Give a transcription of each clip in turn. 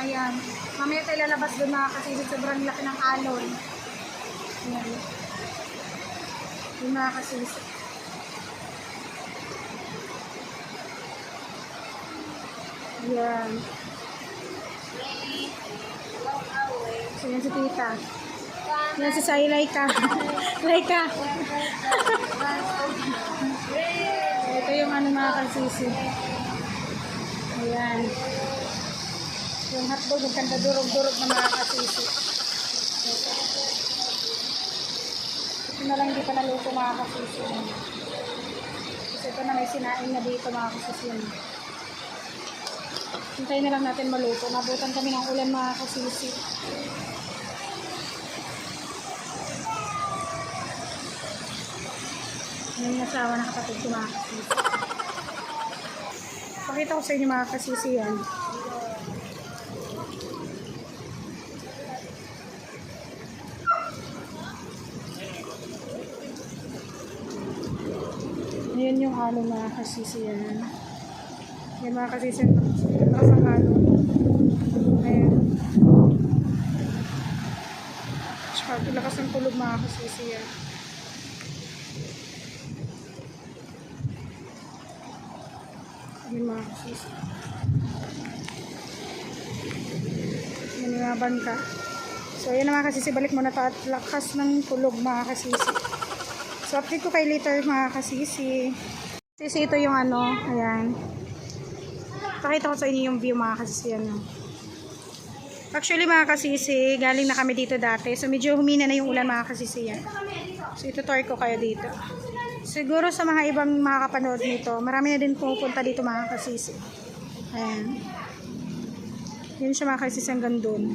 Ayan. Mamaya tayo lalabas doon mga kasisi. Sobrang laki ng alon. Ayan. Yung mga kasisi. Ayan. So, yan si tita. Yan si Sai Laika. Laika. Ito yung ano mga kasisi. Ayan. Yung hotdog, yung kanda durog-durog na mga kasisi. Ito na lang hindi pa naluto mga kasisi. Kasi ito na may sinain na dito mga kasisi. Hintayin na lang natin maluto. Nabutan kami ng ulan mga kasisi. Yan yung asawa na kapatid ko mga kasisi. Pakita ko sa inyo mga kasisi yan. Ayan yung alon mga kasisi yan. Yan mga kasisi. Lakas ang alon. Ayan. Tsaka lakas ang tulog mga kasisi yan. Ayan mga kasisi. Yan yung mga bangka. So ayan na mga kasisi. Balik muna ito at lakas ng tulog mga kasisi. So, update ko kay later mga kasisi. Kasi ito yung ano, ayan. Pakita ko sa inyo yung view mga kasisi. Ano. Actually mga kasisi, galing na kami dito dati. So, medyo humina na yung ulan mga kasisi yan. So, itutour ko kayo dito. Siguro sa mga ibang makakapanood nito, marami na din pumupunta dito mga kasisi. Ayan. Yun siya mga kasisi hanggang doon.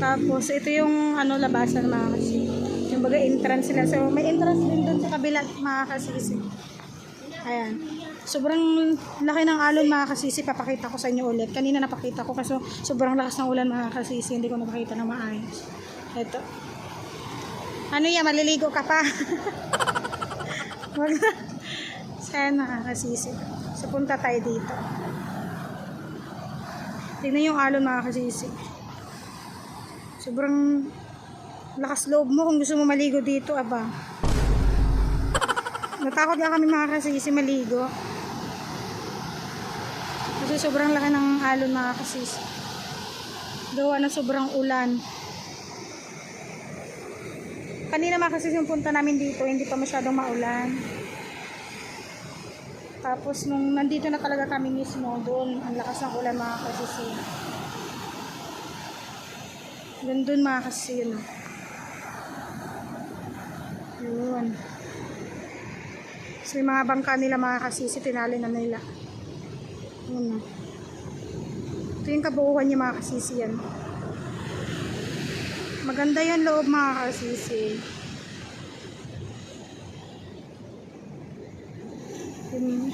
Tapos, ito yung ano, labasan mga kasisi. Yung baga entrance sila. So, may entrance din doon sa kabila mga kasisi. Ayan. Sobrang laki ng alon mga kasisi. Papakita ko sa inyo ulit. Kanina napakita ko kasi sobrang lakas ng ulan mga kasisi. Hindi ko napakita na maayos. Ito. Ano yan? Maliligo ka pa. Sana mga kasisi. So, punta tayo dito. Tignan yung alon mga kasisi. Sobrang lakas loob mo kung gusto mo maligo dito, aba. Natakot lang kami mga kasisi maligo. Kasi sobrang laki ng alon mga kasisi. Gawa na sobrang ulan. Kanina mga kasisi yung punta namin dito, hindi pa masyadong maulan. Tapos nung nandito na talaga kami mismo, doon ang lakas ng ulan mga kasisi. Doon mga kasisi yun. Yun. So yung mga bangka nila mga kasisi, tinali na nila. Yun. Ito yung kabuuan niya mga kasisi yan. Maganda yung loob mga kasisi. Yun.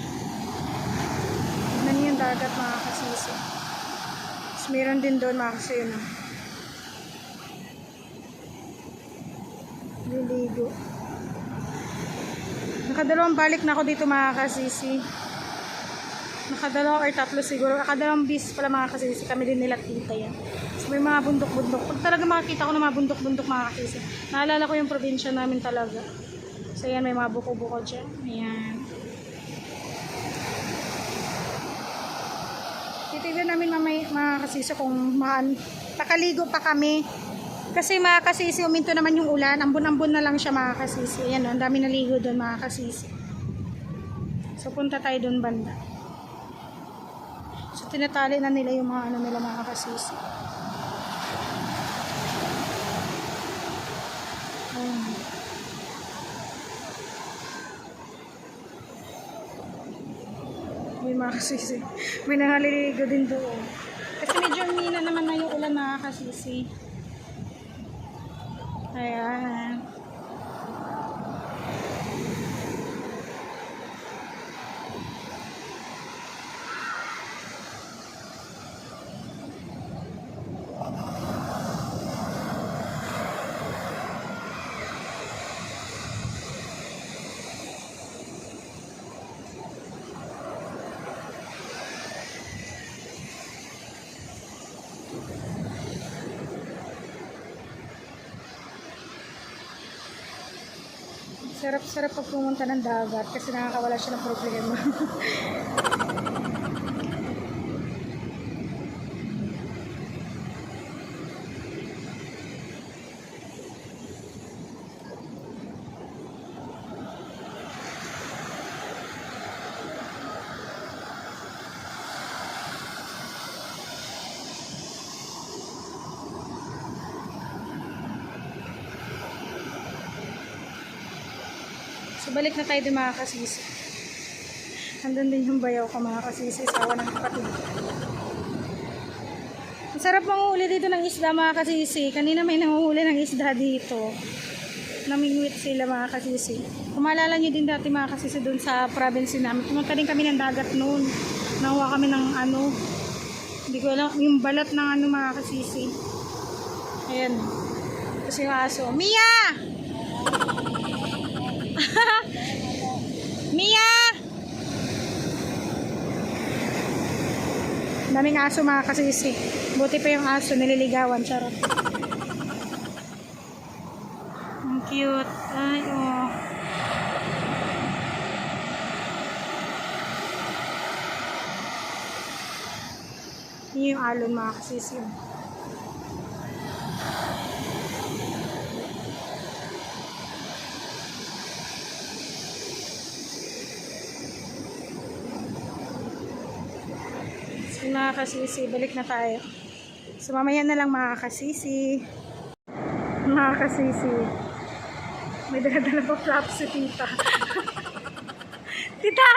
Yun yung dagat mga kasisi. So meron din doon mga kasisi yun. Liligo. Nakadalawang balik na ako dito mga kasisi. Nakadalawa or tatlo siguro. Nakadalawang bis pala mga kasisi. Kami din nila tita yan. So may mga bundok-bundok. Pag talaga makakita ko ng mga bundok-bundok mga kasisi, naalala ko yung probinsya namin talaga. So yan, may mga buko-buko dyan. Ayan. Titignan namin mga kasisi kung nakaligo pa kami. Kasi mga kasisi, uminto naman yung ulan. Ambon-ambon na lang siya mga kasisi. Ayan, ang dami naligo doon mga kasisi. So, punta tayo doon banda. So, tinatali na nila yung mga ano nila mga kasisi. Ayan. May mga kasisi. May nangaliligo din doon. Kasi medyo mina naman na yung ulan mga kasisi. Ayan. Sarap-sarap pag pumunta ng dagat kasi nakakawala siya ng problema. So, balik na tayo din mga kasisi. Andun din yung bayaw ko mga kasisi, sawa ng kapatid. Ang sarap manguhuli dito ng isda mga kasisi. Kanina may nanguhuli ng isda dito. Namingwit sila mga kasisi. Kung maalala nyo din dati mga kasisi dun sa province namin. Pumunta din kami ng dagat noon. Nakuha kami ng ano. Hindi ko alam, yung balat ng ano mga kasisi. Ayan. Tapos yung aso. Mia! Mia! Daming aso mga kasisi. Buti pa yung aso, nililigawan. Charot. Ang cute. Ay, oh. Yun yung alon mga kasisi. Mga kasisi, balik na tayo. So mamaya na lang mga kasisi. Mga kasisi. May dala-dala pa flaps si tita. Tita!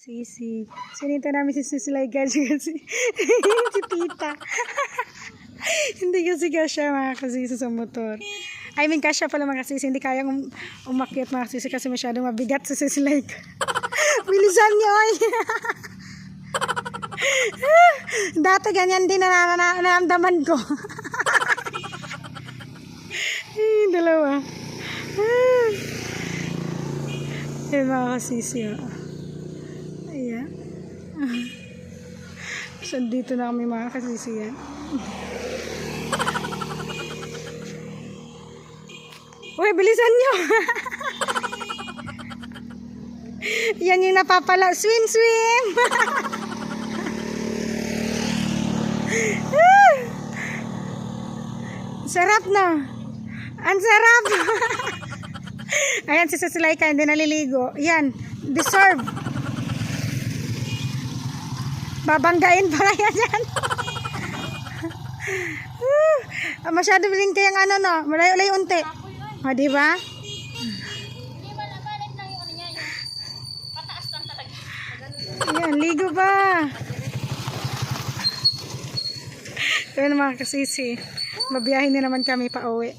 Sisi. Sinita namin si Sislay kasi si tita. Hindi kasi kasya mga kasisi sa motor. I mean, kasya pala mga kasisi. Hindi kayang umakyat mga kasisi kasi masyadong mabigat si Sislay. Bilisan niyo ay. Dati ganyan din nararamdaman ko. Dalawa. Ayan mga kasisi. Ayan. So, dito na kami mga kasisi yan. Uy, bilisan nyo! Yan yung napapala. Swim, swim! Sarap na. Ang sarap. Ayan, si Susilayka, hindi naliligo. Yan, deserve. Babanggain pa kaya yan. Masyado din kayang ano no, malayo-layo unti. O, diba? Hindi ba nabalit lang yung ano niya, yung pataas lang talaga. Ayan, ligo ba? Ayan mga kasisi. Mabiyahin na naman kami pa uwi.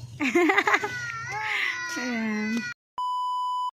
Ayan.